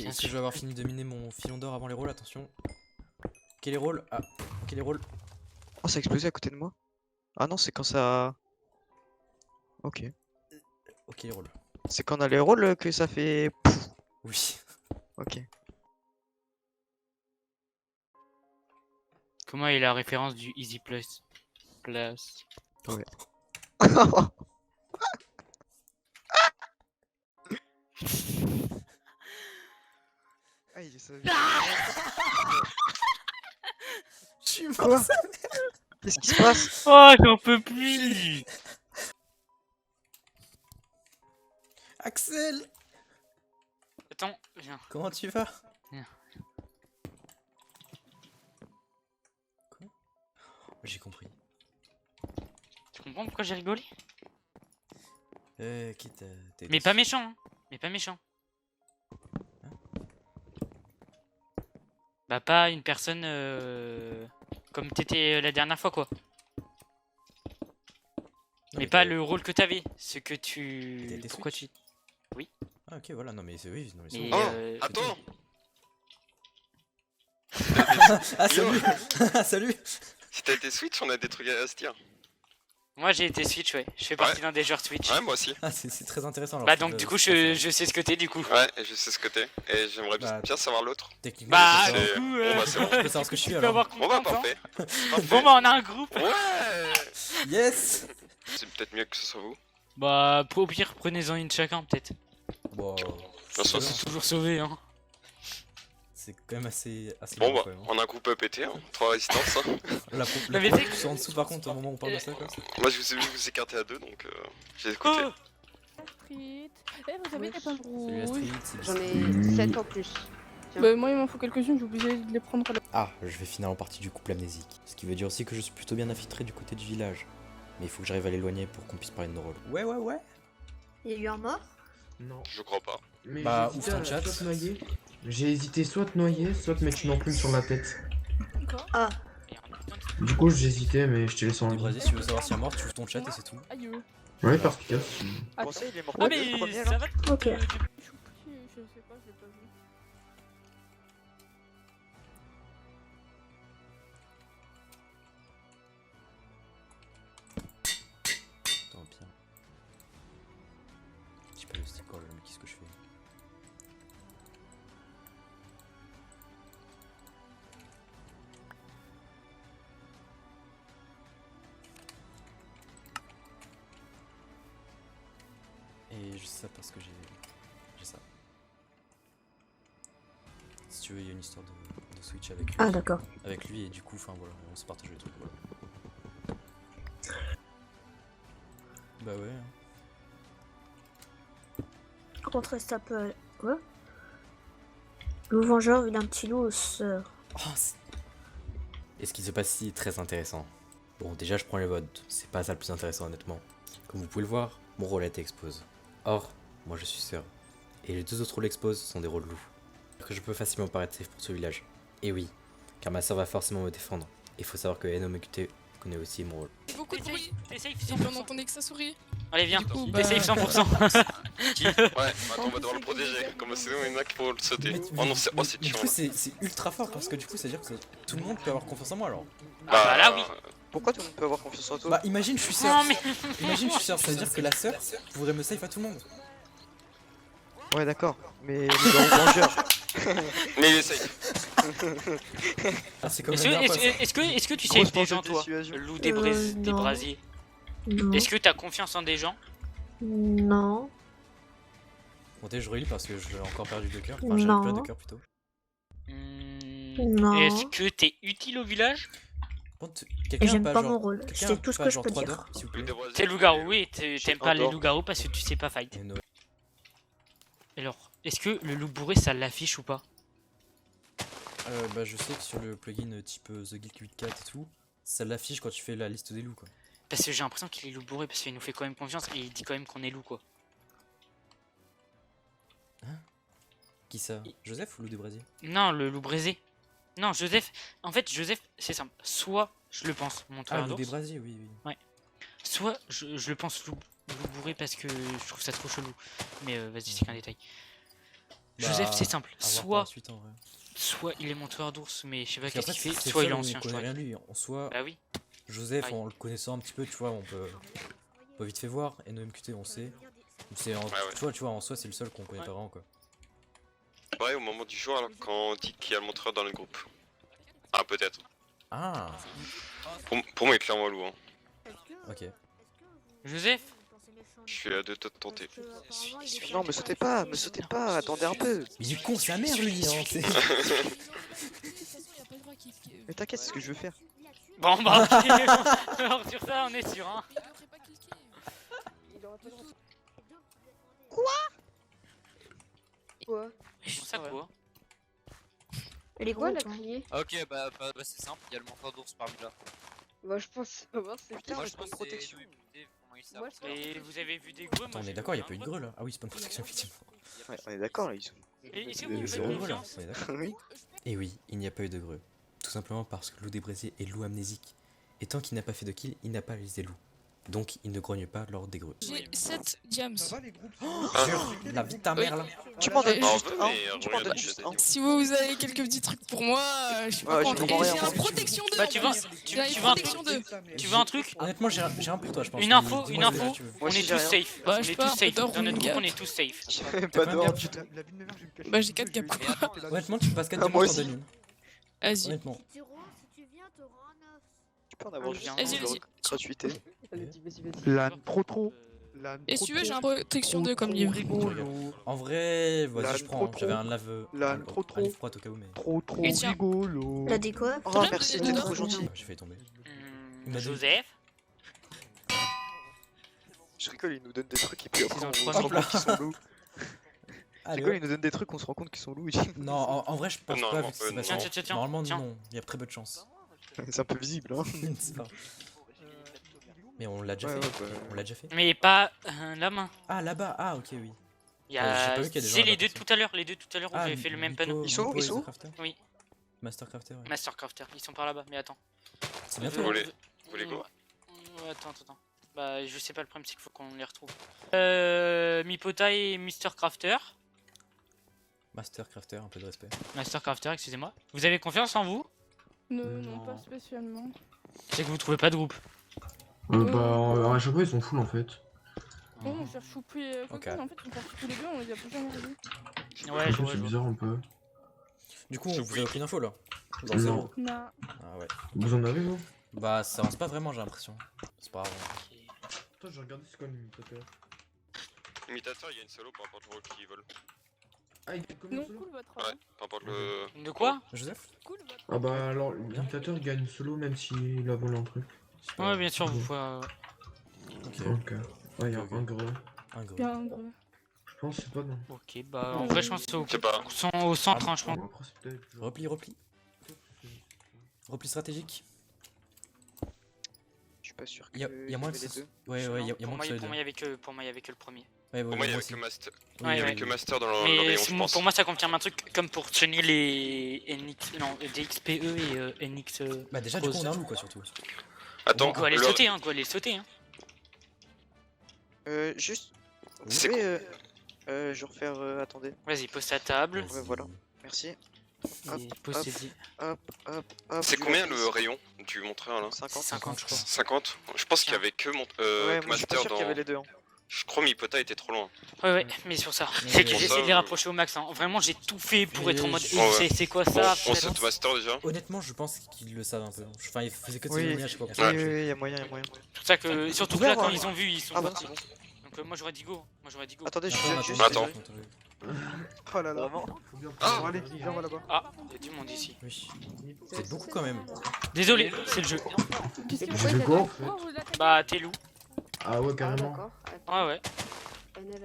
Ok, est-ce que je vais avoir fini de miner mon filon d'or avant les rôles? Attention. Ok, les rôles. Ah, ok, les rôles. Oh, ça a explosé à côté de moi. Ah non, c'est quand ça... Ok. Ok, les rôles. C'est quand on a les rôles que ça fait... Pouf. Oui. Ok. Comment est la référence du Easy Plus? Ouais. Ah, il est ça. Je suis Quoi? mort. Qu'est-ce qui se passe? Oh, j'en peux plus. Axel, Attends, viens. comment tu vas? Bien. Quoi? J'ai compris. Tu comprends pourquoi j'ai rigolé? Qui t'es... Mais pas méchant, hein. Mais pas méchant. Bah pas une personne comme t'étais la dernière fois quoi. Non, Mais pas le rôle que t'avais, ce que tu... T'as été Pourquoi switch. tu... Ah ok, voilà, non mais c'est... Oui, non mais c'est Mais, bon. Oh, attends. Ah salut. Salut. Si t'as été Switch, on a des trucs à se dire. Moi j'ai été Switch, ouais. Je fais partie d'un des joueurs Switch. Ouais, moi aussi. Ah c'est très intéressant alors. Bah donc du coup je sais ce que t'es du coup. Ouais, et je sais ce que t'es. Et j'aimerais Bah, bien savoir l'autre. Techniquement, Bah je peux du c'est- coup... bon, bah, c'est bon. savoir- je peux savoir ce que je suis tu peux alors. avoir Bon bah confiance, hein. parfait. Bon bah on a un groupe. Ouais. Yes. C'est peut-être mieux que ce soit vous. Bah au pire prenez-en une chacun peut-être. Bon... Ça soit- c'est- Toujours sauvé hein. C'est quand même assez Bon marrant, bah, quand même, hein. on a un groupe à péter, hein. 3 résistances. Hein. La Mais tu sais que- plus en dessous par contre au moment où on parle de ça quoi. Moi je vous ai vu vous écarter à deux donc j'ai écouté. Oh Street. Eh, vous avez des pommes Salut rouges? Astrid, c'est J'en Biscuit. ai 7 en plus. Tiens. Bah, moi, il m'en faut quelques-unes, j'ai oublié de les prendre là. Ah, je vais finir en partie du couple amnésique. Ce qui veut dire aussi que je suis plutôt bien infiltré du côté du village. Mais il faut que j'arrive à l'éloigner pour qu'on puisse parler de nos rôles. Ouais. Il y a eu un mort? Non. Je crois pas. Mais Bah, j'ai ouvre hésité ton à chat. soit te noyer. J'ai hésité soit te noyer, soit te mettre une enclume sur la tête. Quoi? Ah, Du coup, j'hésitais, mais je t'ai laissé en Du vie. Brésil, si tu veux savoir s'il y a mort, tu ouvres ton chat et c'est tout. Aïe. Ouais, perspicace. Comment ça, il est mort Ah le mais premier, ça là va. ok. Je sais pas, je l'ai pas vu. Tant pis. J'ai pas le stick, oh là là, mais qu'est-ce que je fais? Et je sais ça parce que j'ai ça. Si tu veux, il y a une histoire de Switch avec lui. Ah, d'accord. Avec lui et du coup, enfin voilà, on se partage les trucs. Voilà. Bah ouais. Hein. Contre ça peut. Quoi? Loup vengeur, il a un petit loup aux sœurs. Oh, et ce qui se passe ici est très intéressant. Bon, déjà, je prends les votes. C'est pas ça le plus intéressant, honnêtement. Comme vous pouvez le voir, mon rôle a été exposé. Or, moi je suis sœur. Et les deux autres rôles exposés sont des rôles loups. Que je peux facilement paraître safe pour ce village. Et oui, car ma sœur va forcément me défendre. Et faut savoir que NOMQT connaît aussi mon rôle. Beaucoup de bruit. T'es safe Et puis on entendait que ça sourit. Allez viens, Du coup, t'es bah- safe 100%. Ouais, attends, on va devoir le protéger. Comme sinon il y en a qui vont le sauter. Oh non, c'est mais chiant. du coup, c'est ultra fort parce que du coup, ça veut dire que tout le monde peut avoir confiance en moi alors. Bah là oui. Pourquoi tout le monde peut avoir confiance en toi? Bah, imagine, je suis sœur. Non mais... Imagine, je suis sœur. Ça veut dire que la sœur pourrait me safe à tout le monde. Ouais, d'accord. Mais le loup vengeur. Mais il est safe. Ah, c'est comme Est-ce la dernière fois, ça. que tu Grosse saves des gens pensée de toi? dissuasion. Le loup des, Non. des brasiers. Non. Est-ce que t'as confiance en des gens? Non. Bon, je relis parce que j'ai encore perdu 2 cœurs. Enfin, j'ai Non. récupéré 2 cœurs plutôt. Non. Est-ce que t'es utile au village? Bon, Et quelqu'un j'aime pas pas genre... mon rôle. quelqu'un C'est tout ce pas que je genre peux 3 dire. d'or, s'il vous Le plaît. débrasier. T'es loup-garou, oui, t'aimes pas les J'adore. loups-garous parce que tu sais pas fight. Et no- Alors, est-ce que le loup bourré ça l'affiche ou pas? Bah, je sais que sur le plugin type The Geek 84 et tout, ça l'affiche quand tu fais la liste des loups quoi. Parce que j'ai l'impression qu'il est loup bourré parce qu'il nous fait quand même confiance et il dit quand même qu'on est loup quoi. Qui ça? Joseph ou Loup des Brasiers? Non, le loup braisé. Non, Joseph. En fait, Joseph, c'est simple. Soit je le pense, mon Ah, tueur Loup des d'ours. Brasiers, oui, oui. Soit je le pense loup bourré parce que je trouve ça trop chelou. Mais vas-y, c'est qu'un détail. Joseph, Bah, c'est simple. à voir par Soit, la suite, en vrai. soit il est monteur d'ours, mais je sais pas Parce qu'est-ce qu'après, qu'il fait. c'est Soit il est seul, on ancien, je connaît crois. rien de lui. En soi, Bah oui. Joseph, Aïe. en le connaissant un petit peu, tu vois, on peut vite fait voir. Et NoMQT, on sait. C'est ouais. tu vois, en soi, c'est le seul qu'on connaît Ouais. pas vraiment, quoi. Ouais, au moment du jour, alors, quand on dit qu'il y a le montreur dans le groupe. Ah, peut-être. Ah, Pour moi, il est clairement loup. Hein. ok. Joseph. Je suis à deux doigts de tenter. Non, me sautez pas, attendez un peu. Mais du con, sa mère, lui, hein. c'est- Mais t'inquiète, c'est ce que je veux faire. Bon bah ok. Alors sur ça, on est sûr, hein. Quoi? Bon, ça quoi? Elle est Quoi, grosse. elle a crié? Ok, bah c'est simple, il y a le monteur d'ours parmi là. Bah, je pense savoir c'est Putain, Moi mais je c'est pas pense une que c'est protection. écoutez comment ils Moi, savent. je Et vous avez vu des greux? Attends, on est d'accord, il y a pas eu de greu là. Ah oui, c'est pas une protection, effectivement. Ouais, on est d'accord là, ils sont. Et est-ce que vous me C'est faites heureux là, confiance? on est d'accord. Oui. Et oui, il n'y a pas eu de greu. Tout simplement parce que loup débraisé est loup amnésique. Et tant qu'il n'a pas fait de kill, il n'a pas les loups. Donc il ne grogne pas lors des greux. J'ai 7 diams. Jure, la vie de ta mère là. Tu m'en donnes Bah, on juste veut, un. mais Tu m'en regarde, donnes je juste sais. un. Si vous avez quelques petits trucs pour moi, je suis pas Ouais, je contre. comprends Et rien. j'ai un protection 2. Bah tu veux un protection truc? 2. Tu veux un truc? Honnêtement, j'ai un pour toi, je pense. Une info, Dis-moi une ce que info. tu veux. On Moi est aussi, tous j'ai rien. safe. Bah, On je sais est pas, tous safe. peut-être Dans notre une groupe, on gap. est tous safe. J'avais T'as pas combien de d'or. gaps Bah, j'ai 4 gaps quoi. Mais attends, là, Honnêtement, tu me passes 4 Ah, games moi en aussi. donne une. Vas-y. Honnêtement. Tu peux en avoir Ah, juste bien. un Vas-y, de vas-y. gratuité. Vas-y. Lan, trop. Lan, Et si tu veux, j'ai un protection 2 comme livre. rigolo. En vrai, Là, vas-y, je prends. trop, J'avais trop. un lave. Là, un trop, livre trop. froid au cas où, mais. Trop Et tiens. rigolo. Elle a dit quoi? Oh, J'aime merci, les t'es deux. trop gentil. J'ai failli tomber. Hmm, Joseph. Je rigole, ils nous donnent des trucs et puis après Ils ont on se trois rend mille. compte qu'ils sont loups. Je Allez, rigole, ils nous donnent des trucs, on se rend compte qu'ils sont loups. non, en vrai, je pense Non, pas non, vu que c'est non. passé. Tiens. Normalement, Tiens. non. Il y a très peu de chance. C'est un peu visible, hein. C'est pas. Mais on l'a déjà Ouais, fait. ouais, bah. On l'a déjà fait. Mais pas la main. Ah, là-bas. Ah, ok, oui. Il y j'ai a. pas vu qu'il y a des gens C'est les là-bas, deux tout à l'heure. Les deux tout à l'heure où Ah, j'avais fait le même Mipo- panneau. Ils sont où, Mipo ils et sont où The Crafter Oui. Mastercrafter, ouais. Mastercrafter. Ils sont par là-bas. Mais attends. C'est bientôt. Vous voulez- Ouais, vous voulez go Attends. Bah, je sais pas, le problème c'est qu'il faut qu'on les retrouve. Mipota et Mr. Crafter. Mastercrafter, un peu de respect. Master Crafter, excusez-moi. Vous avez confiance en vous? Non, pas spécialement. C'est que vous trouvez pas de groupe. Bah, à chaque fois, ils sont full en fait. Non, on cherche Choupi et Ok. Coco, en fait, on cherche tous les deux, on les a plus jamais revus. Ouais, je vois. C'est bizarre un peu. Du coup, vous avez aucune info là Dans Non. zéro. Non. Ah ouais. Vous en avez, vous? Bah, ça avance pas vraiment, j'ai l'impression. C'est pas grave. Attends, j'ai regardé c'est quoi le imitateur. Imitateur, il y a une solo, peu importe le rôle qui vole. Ah, il gagne combien Non, solo? cool votre Ouais, peu importe le. De quoi? Joseph Cool votre Ah bah alors, l'imitateur gagne solo même s'il a volé un truc. Ouais, bien sûr, vous pouvez. Ok. Ok. Ouais, il y a Ok. un gros. Un gros. bien gros. Je pense que c'est pas non. Ok, bah en vrai, je pense que c'est Je sais pas. au centre, hein, je pense. Bon, après, c'est peut-être genre- Repli. Repli stratégique. Je suis pas sûr que. Il y a moins que les ce- deux. Ouais, ouais, il y a Pour moins moi, que ça. il y avait que le premier. Ouais, Pour moi, il y avait aussi. que Master. Oui, Ouais, Il y avait ouais. que Master dans le Mais rayon, je pense. pour moi, ça confirme un truc comme pour Johnny les NX, non, DXPE et NX. Bah, déjà, du coup, on a un loup quoi, surtout. Attends, Go aller le- sauter, hein, go aller sauter, hein. Juste. Vous C'est pouvez. Je vais refaire. Attendez. Vas-y, pose ta table. Ouais, voilà. Merci. Hop, Et pose hop. tes- Hop. C'est je combien vais- le rayon du montreur là 50. 50, je crois. 50. Je pense qu'il y avait que, Ouais, que moi je suis pas Master sûr qu'il y avait dans. les deux. Hein. Je crois Mipota était trop loin. Ouais, mais c'est pour ça. Mais C'est que pour j'essaie ça, de les rapprocher au max. Hein. Vraiment, j'ai tout fait pour être en mode. Ouais, ouais. C'est quoi Bon, ça? on saute Master déjà. Honnêtement, je pense qu'ils le savent un peu. Enfin, ils faisaient que de Oui. s'éloigner à chaque fois. Oui, Ouais. oui, il y a moyen, il y a moyen. C'est pour ça que, surtout que pouvez là, quand avoir- ils ont vu, ils sont Ah bah, partis. c'est bon. Donc, moi, j'aurais dit go. Attendez, je Attends, suis attends, juste. Attends. désolé. Oh là là. Vraiment. Ah. Bon, allez, viens, on va là-bas. Ah, il y a du monde ici. Oui. C'est beaucoup quand même. Désolé, c'est le jeu. Qu'est-ce que Pourquoi Je il vais a quoi dit- en fait? Oh, vous l'attaquez. Bah, t'es loup. Ah ouais, Ah, carrément. d'accord. Ouais, ouais.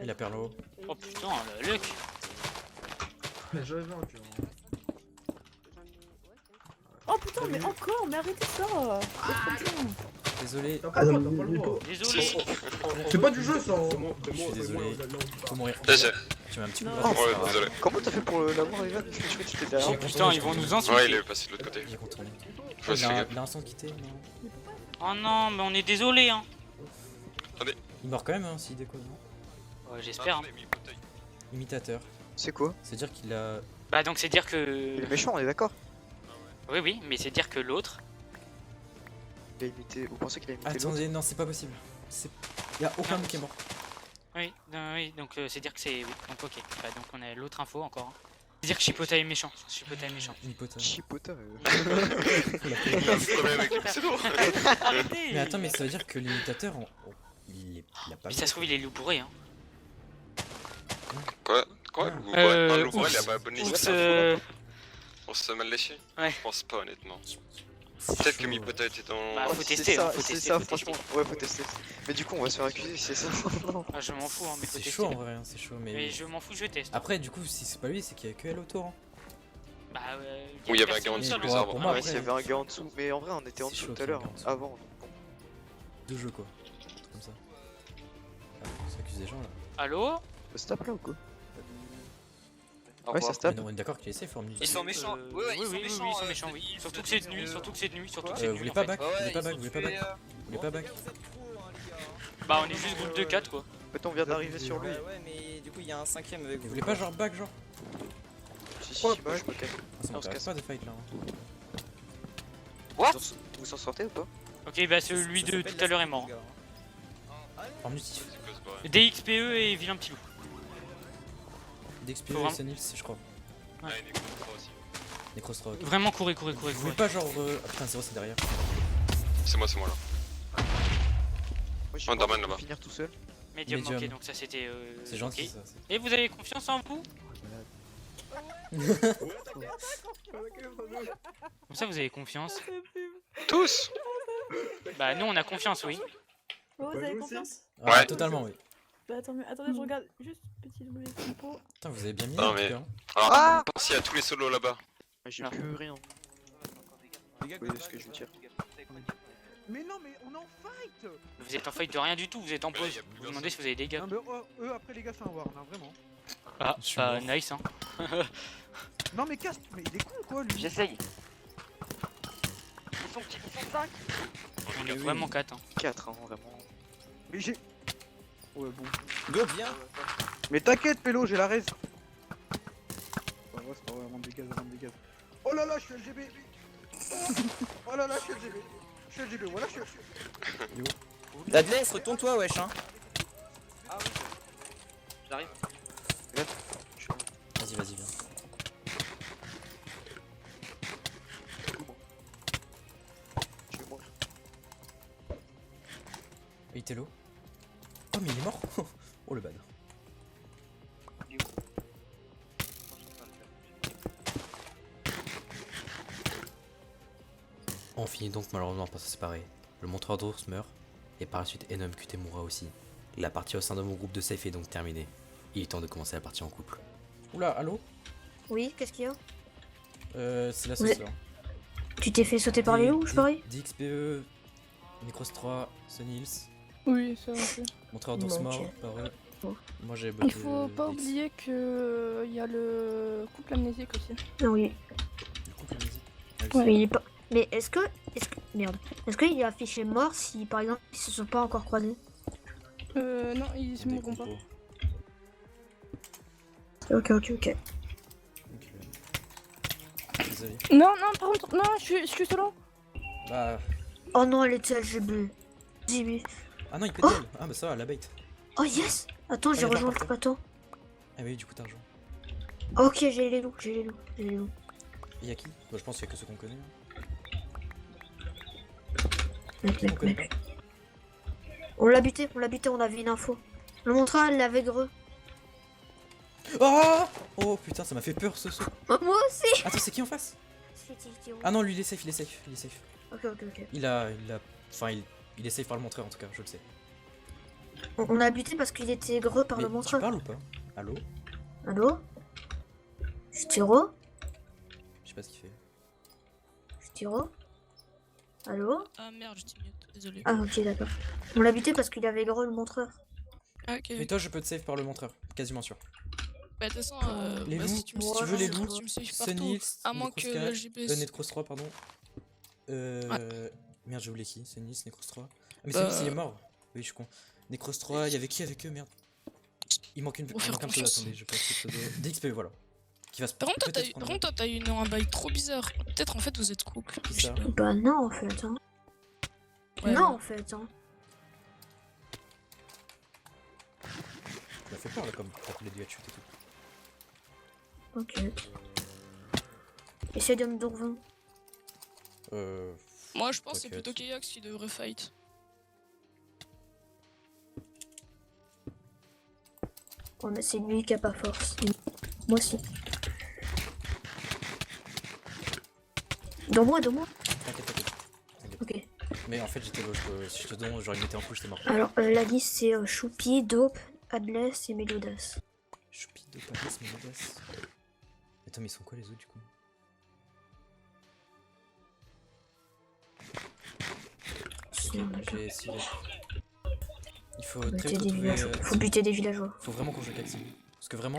Il a perle haut. Oh putain, la luck. J'avais un cœur. Oh putain, mais encore, mais arrêtez ça. Désolé. T'as pas le droit. Désolé. C'est pas du jeu ça. Je suis désolé. Faut mourir. Déjà. Tu m'as un petit peu Non. raté, c'est Ouais, pas grave. désolé. Comment t'as fait pour l'avoir, Evan? Je me suis dit que t'étais derrière. J'ai Putain, contourné, ils vont j'ai nous contourné. Ouais, il insulter. est passé de l'autre côté. J'ai contourné. Je me suis fait gaffe. Il a un son quitté, non? Oh non, mais on est désolé, hein. Il meurt quand même, hein, s'il déconne, non? Ouais, j'espère. Hein. Attendez, Mipota, Imitateur. C'est quoi? C'est-à-dire qu'il a. Bah donc c'est dire Il que... est méchant, on est d'accord? Oui, oui, mais c'est dire que l'autre... Il a imité. Vous pensez qu'il a imité l'autre? Attendez, non, c'est pas possible. Y a aucun Non. mec qui est mort. Oui, oui, donc c'est dire que c'est... Oui, donc ok. Bah, donc on a l'autre info encore. Hein. C'est dire que Chipota est méchant. Chipota est méchant. Nipota. Chipota. Il a un problème avec les pseudos. Arrêtez. Mais attends, mais ça veut dire que l'imitateur, il a pas. Mais ça se trouve il est loup bourré hein. Quoi? Euh, L'ouvre, il a ours. pas bonne liste. Ours, On se mal léché? Ouais. Je pense pas, honnêtement. Peut-être que Mipota était dans. Bah, faut c'est tester, ça, hein, faut c'est tester, ça, faut franchement. Ouais, faut tester. Mais du coup, on va se faire accuser, c'est ça. Ah, je m'en fous hein, mais faut C'est tester. chaud en vrai, hein, c'est chaud, mais. Mais je m'en fous, je teste. Après, du coup, si c'est pas lui, c'est qu'il y a que elle autour. Hein. Bah Où il y avait un personne gars en sur dessous le des pour- arbres. pour moi, Ouais, après, s'il y avait un gars en dessous. Mais en vrai, on était en c'est dessous chaud tout à l'heure, qu'il y ait un gars en avant. donc bon. Deux jeux quoi. Un truc comme ça. Ah, ça accuse des gens là. Allô? Ça se tape là ou quoi? Au Ouais, ça revoir. se tape. Mais non, on est d'accord qu'il essaie Formule. Ils sont méchants. Ouais, ouais, oui, ils sont méchants. oui. Ils Surtout se que c'est de disent nuit, que- surtout que c'est de nuit, surtout que Vous c'est de nuit voulez en pas fait. back? Ouais, Vous voulez ils pas sont back? Vous voulez pas tués, back? Vous voulez pas back? Bah on est juste groupe de 4 quoi. En fait, on vient d'arriver sur lui. Ouais, mais du coup, il y a un cinquième avec Vous vous. voulez pas genre back genre? Si, moi je me calme. Ça on se m'intéresse casse. pas de fight là. Hein. What? Vous s'en sortez ou pas? Ok bah celui de tout à l'heure est mort. Formutif. DXPE et vilain petit loup. DXP Faut vraiment- c'est Nils, je crois. Ah, il est cool, aussi. Necrostra. Ok. Vraiment courez. Vous voulez pas genre. Ah putain, 0 c'est derrière. C'est moi là. Moi, j'ai Underman, pas envie de là-bas. finir tout seul. Médium, ok Medium. donc ça c'était... C'est gentil ok. ça. Et vous avez confiance en vous? Comme ça vous avez confiance? Tous! Bah nous on a confiance oui. Oh, vous avez confiance? Ah, Ouais. totalement oui. Bah attendez, je regarde juste petit double tempo. Putain, vous avez bien mis Non, en tout mais- cas, hein. Alors, Ah pensez à tous les solos là-bas. J'ai Ah. plus rien. Vous voyez ce que je veux dire? Mais non, mais on est en fight! Vous êtes en fight de rien du tout, vous êtes en pause. Vous vous demandez si vous avez des gars. Non, mais eux, après les gars, c'est un war, hein, vraiment. Ah, Je suis mort. nice hein. Non, mais casse, mais il est con quoi lui! J'essaye. Ils sont 5. On est vraiment 4 hein. 4, hein, vraiment. Mais j'ai. Ouais, bon. Go, viens. Mais t'inquiète, Pélo, j'ai la raise! Ouais, c'est pas vrai, rendre des gaz. Oh là là, je suis LGB! Oh là là, je suis LGB, voilà, je suis. Dadley, retourne-toi, wesh, hein. Ah oui. J'arrive. Vas-y, viens. Je vais mourir. Et Tello. Oh, mais il est mort. Oh le bad. On finit donc malheureusement par se séparer. Le montreur d'ours meurt, et par la suite Enom QT mourra aussi. La partie au sein de mon groupe de safe est donc terminée. Il est temps de commencer la partie en couple. Oula, allô? Oui, qu'est-ce qu'il y a? C'est la Vous sauce là. Tu t'es fait sauter par les loups, je parie? DXPE, Micros 3, Sunny Hills, Oui, ça ok. montreur d'ours Bon, mort, ok. par eux. Bon. Moi j'ai Il faut pas oublier que y a le couple amnésique aussi. Ah oui. Le couple amnésique. Ah oui, Ouais. Mais il est pas. Mais est-ce que. Merde. Est-ce qu'il est affiché mort si par exemple ils se sont pas encore croisés? Non, ils se Des mourront pas. compos. Ok. Ok. Désolé. Non, par contre, non, je suis solo. Bah. Oh non, elle était LGB. Dis-lui. Ah non, il peut elle. Ah bah ça va, la bait. Oh yes! Attends, j'ai d'accord, rejoint le parfait. plateau. Ah oui, du coup t'as rejoint. Ok, j'ai les loups. Et y'a qui? Bah, je pense qu'il y a que ceux qu'on connaît. Mec, Qui on connaît mec. pas? On l'habitait, on avait une info. Le montra, elle l'avait greux. Oh! Oh putain, ça m'a fait peur ce saut. Oh, moi aussi! Attends, c'est qui en face? C'était où? Ah non, lui il est safe. Ok. Il a. Enfin, il est safe par le montreur en tout cas, je le sais. On a habité parce qu'il était greux par Mais le tu montreur. parles ou pas? Allô? Allô? Styro? Je sais pas ce qu'il fait. Styro? Allô? Ah merde, je t'ai mute, désolé. Ah ok, d'accord. On l'habitait parce qu'il avait greux le montreur. Ah, ok. Mais toi, je peux te save par le montreur, quasiment sûr. Bah de toute façon, Les bah, loups, si tu me si tu veux les loups, tu me suives Sunny partout. Hills, À moins que Necros le 4, GPS. Necros 3, pardon. Merde, j'ai oublié qui? Sunny Hills, Necros 3. Ah, mais Euh. Sunny Hills, il est mort. Oui, je suis con. Necros 3, il y avait qui avec eux, merde? Il manque une. Pour faire Il manque un peu, confiance. attendez, je pense que pseudo. DXP, voilà. Qui va se Par contre, toi, peut-être prendre- t'as eu un bail trop bizarre. Peut-être en fait vous êtes couple. Qui ça Bah non en fait. Hein. Ouais, non ouais. en fait. Hein. Ça m'a fait peur là, comme quand les deux à chuter et tout. Ok. Essaye de me dorvin. Moi je pense que c'est T'inquiète. plutôt Kayax qui devrait fight. Oh mais c'est lui qui a pas force. Moi aussi. Dans moi. T'inquiète, t'inquiète. Ok. Mais en fait, j'étais low. Si je te donne, j'aurais mis en couche, j'étais mort. Alors la liste c'est Choupi, Dope, Adless et Melodas. Choupi de Paris, Melodas. Attends, mais ils sont quoi les autres du coup? J'ai essayé. Il faut très vite trouver. Faut buter des villageois. Faut vraiment qu'on joue avec Axel. Parce que vraiment,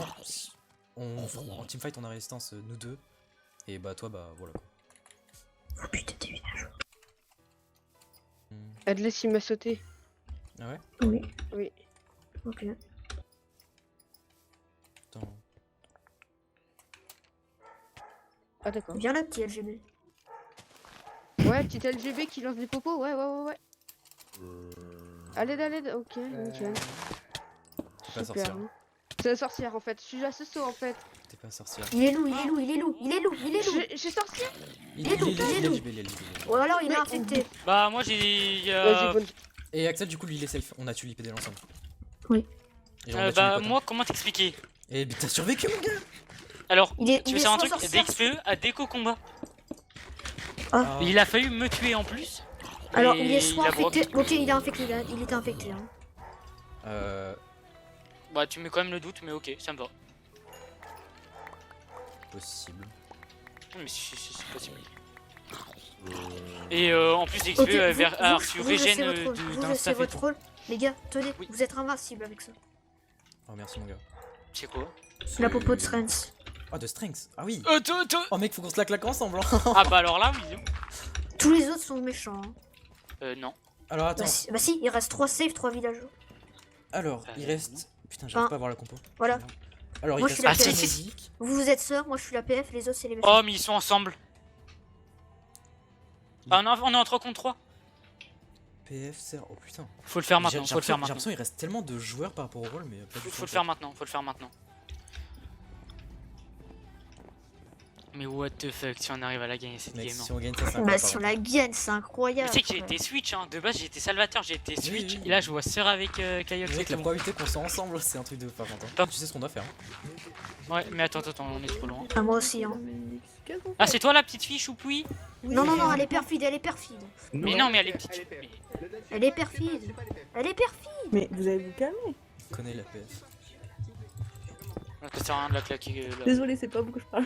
en teamfight on a résistance nous deux. Et bah toi bah voilà quoi. Faut buter des villageois. Adless il m'a sauté. Ah ouais? Oui. Oui. Ok. Attends. Ah d'accord. Viens là petit LGB. Ouais, petit LGB qui lance des popos, ouais. Allez, ok, nickel. T'es pas Super. sorcière. hein. C'est la sorcière en fait, je suis la Cesso en fait. T'es pas sorcière. Il est loup. J'ai sorcière. Il est LGB. Ou alors il est infecté. Bah, moi j'ai. Vas-y, bonne. Et Axel du coup lui il est safe. On a tué l'IPD l'ensemble. Oui. Et genre, on a tué Bah, les potes, hein. moi, comment t'expliquer? Et bah, t'as survécu mon gars. Alors, Il est- tu il veux est savoir un soit truc? sorcière, DXPE a déco combat. Ah. Il a failli me tuer en plus. Alors et il est soit a broqué. infecté. Ok il est infecté là. Il était infecté hein. Bah, tu mets quand même le doute, mais ok, ça me va. Possible. Non, mais c'est possible. Et en plus, DXPE Ok, a reçu vous, régène c'est votre rôle. Vous, d'un c'est staff et votre tout. rôle. Les gars, tenez, Oui. vous êtes invincible avec ça. Oh merci mon gars. C'est quoi? La popo de Strength. Ah de strength. Ah oui. Attends. Oh mec faut qu'on se la claque ensemble. Hein. Ah bah alors là, oui. Tous les autres sont méchants. Hein. Non. Alors attends. Bah si, il reste 3 saves, 3 villageois. Alors il reste. Putain j'arrive Un. pas à voir la compo. Voilà. Merde. Alors il Moi, je reste suis la Axel PF. Music. Vous êtes sœurs, moi je suis la PF, les autres c'est les méchants. Oh, mais ils sont ensemble. Ah non, on est en 3 contre 3. PF sert. Oh putain. Faut le faire J'ai maintenant, faut le faire maintenant. l'impression qu'il reste tellement de joueurs par rapport au rôle mais pas du tout. Faut le faire maintenant, faut le faire maintenant. Mais what the fuck si on arrive à la gagner cette Mec, game. si on gagne ça, c'est Bah incroyable. si on la gagne, c'est incroyable. Tu sais que j'ai été switch hein, de base j'ai été salvateur, j'ai été switch, oui. et là je vois sœur avec Kaiox et Mec, la tout. probabilité qu'on soit ensemble, c'est un truc de pas content. Top. Tu sais ce qu'on doit faire. Hein. Ouais, mais attends, on est trop loin. Ah, moi aussi hein. Ah, c'est toi la petite fille choupoui? Non, elle est perfide, elle est perfide. Mais non, mais elle est petite. Elle est perfide. Elle est perfide. Mais vous allez vous calmer. On connaît la PF. Ça sert à rien de la claquer là. Désolé, c'est pas vous que je parle.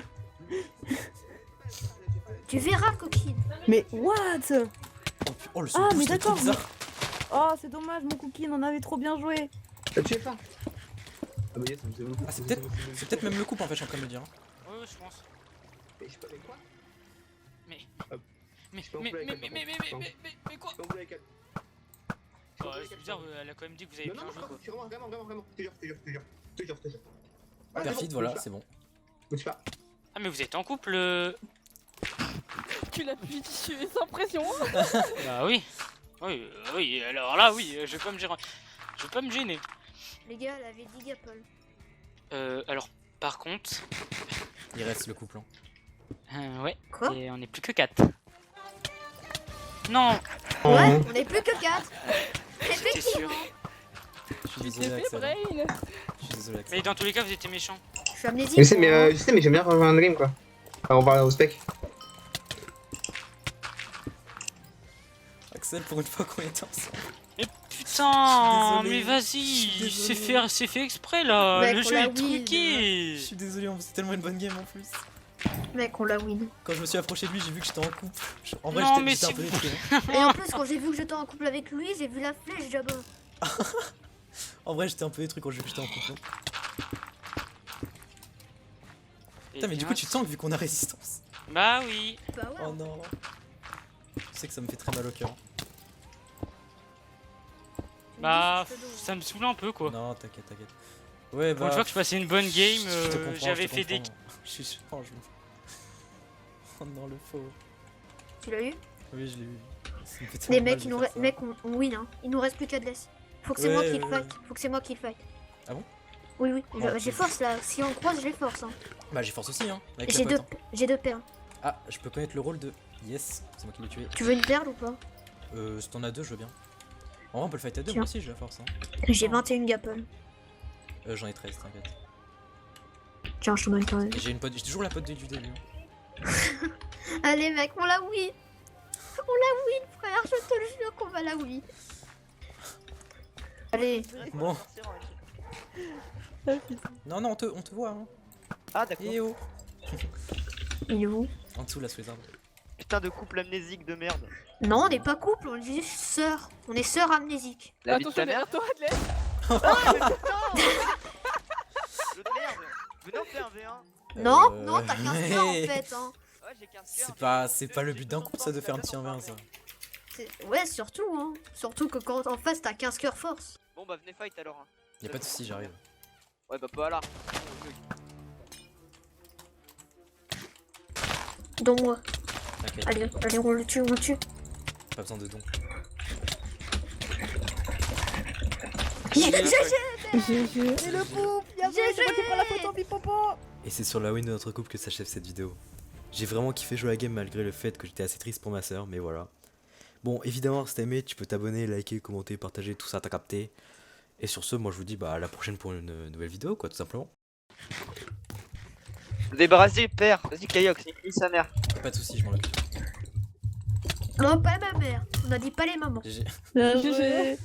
Tu verras, coquine. Mais what? Oh le son Ah, mais boost est trop d'accord. bizarre. Oh, c'est dommage, mon cookie, on en avait trop bien joué. Tu sais pas. Ah bah yes, c'est bon. Ah c'est peut-être même le couple en fait, je suis en train de me dire. Ouais, je pense. Je sais pas avec quoi. Mais quoi? C'est bizarre, elle a quand même dit que vous avez Non, bien non, joué quoi. c'est vraiment. Je te jure. Perfide, voilà, c'est bon. Ah, mais vous êtes en couple Tu l'as pu tuer sans pression. Bah oui. Oui, alors là, oui, je vais pas me gêner. Les gars, elle avait 10 gaples. Alors, par contre, Il reste le couple. Hein. ouais, Quoi? et on est plus que 4. Non, Ouais, on est plus que 4. c'est sûr. Effectivement. Je suis désolé Axel. Je suis désolé Axel. Mais dans tous les cas, vous étiez méchants. Je suis amnésique. Je sais, mais j'aime bien rejoindre un game quoi. Enfin, on va au spec. Axel, pour une fois qu'on était ensemble. Mais putain, désolé. mais Je suis vas-y, désolé. c'est fait exprès là. Mec, Le on jeu l'a est win. truqué. Je suis désolé, c'est tellement une bonne game en plus. Mec, on la win. Quand je me suis approché de lui, j'ai vu que j'étais en couple. En vrai, Non, j'étais mais j'étais un si peu vous- détruit. Hein. Et en plus, quand j'ai vu que j'étais en couple avec lui, j'ai vu la flèche là-bas. En vrai, j'étais un peu détruit quand j'ai vu que j'étais en couple. Hein. Putain, mais du coup, tu te sens que vu qu'on a résistance. Bah oui. Bah ouais. Oh non. Je sais que ça me fait très mal au cœur. Bah, ça me saoule un peu quoi. Non, t'inquiète. Ouais, Pour une fois que je passais une bonne game, je te comprends, j'avais je te fait des. comprends. Je suis franchement. On est dans le faux. Tu l'as eu? Oui, je l'ai eu. Ça me fait Les tellement mecs, mal il de nous faire ça. mec, on win, hein. Il nous reste plus qu'Adless. Faut que c'est moi qui le Ouais, fight. Faut que c'est moi qui le fight. Ah bon? Oui, oui. Oh, J'ai force là. Si on croise, j'ai force. Hein. Bah, j'ai force aussi, hein. Avec J'ai la deux, pote, hein. j'ai deux paires. Ah, je peux connaître le rôle de. Yes, c'est moi qui l'ai tué. Tu veux une perle ou pas? Si t'en as deux, je veux bien. En vrai, on peut le fight à deux, Tiens. moi aussi, j'ai la force. Hein. J'ai 21 gapple. J'en ai 13, t'inquiète. Tiens, je te donne quand même. Et j'ai toujours la pote du début. Allez, mec, on la win. On la win, frère. Je te le jure qu'on va la win. Allez. Bon. Non, non, on te voit. Hein. Ah, d'accord. Eh oh. Il est où? En dessous, là, sous les arbres. Putain de couple amnésique de merde. Non, on n'est pas couple, on est juste sœurs. On est sœurs amnésiques. La vie de ta mère. Toi, Adless. Ah, mais putain Jeu de merde. Venez on fait un V1. Non, non, t'as 15 cœurs en mais- fait. Hein. Ouais, j'ai 15 cœurs. C'est pas le but d'un couple, ça, de faire un petit 1v1, ça. Ouais, surtout. Hein. Surtout que quand en face, t'as 15 cœurs force. Bon bah venez fight alors. Hein. Y'a pas de soucis, j'arrive. Ouais bah pas là. Donc moi. T'inquiète, Allez, on le tue, on le tue. pas besoin de dons. GG. Et le poupe, bien joué, c'est moi qui prends la photo, Pipopo. Et c'est sur la win de notre couple que s'achève cette vidéo. J'ai vraiment kiffé jouer à la game malgré le fait que j'étais assez triste pour ma soeur, mais voilà. Bon, évidemment, si t'as aimé, tu peux t'abonner, liker, commenter, partager, tout ça, t'as capté. Et sur ce, moi je vous dis bah à la prochaine pour une nouvelle vidéo, quoi, tout simplement. Débarrassez père. Vas-y Kayox, nique sa mère. Pas de soucis, je m'en occupe. Non, pas ma mère. On a dit pas les mamans. GG. Bien joué.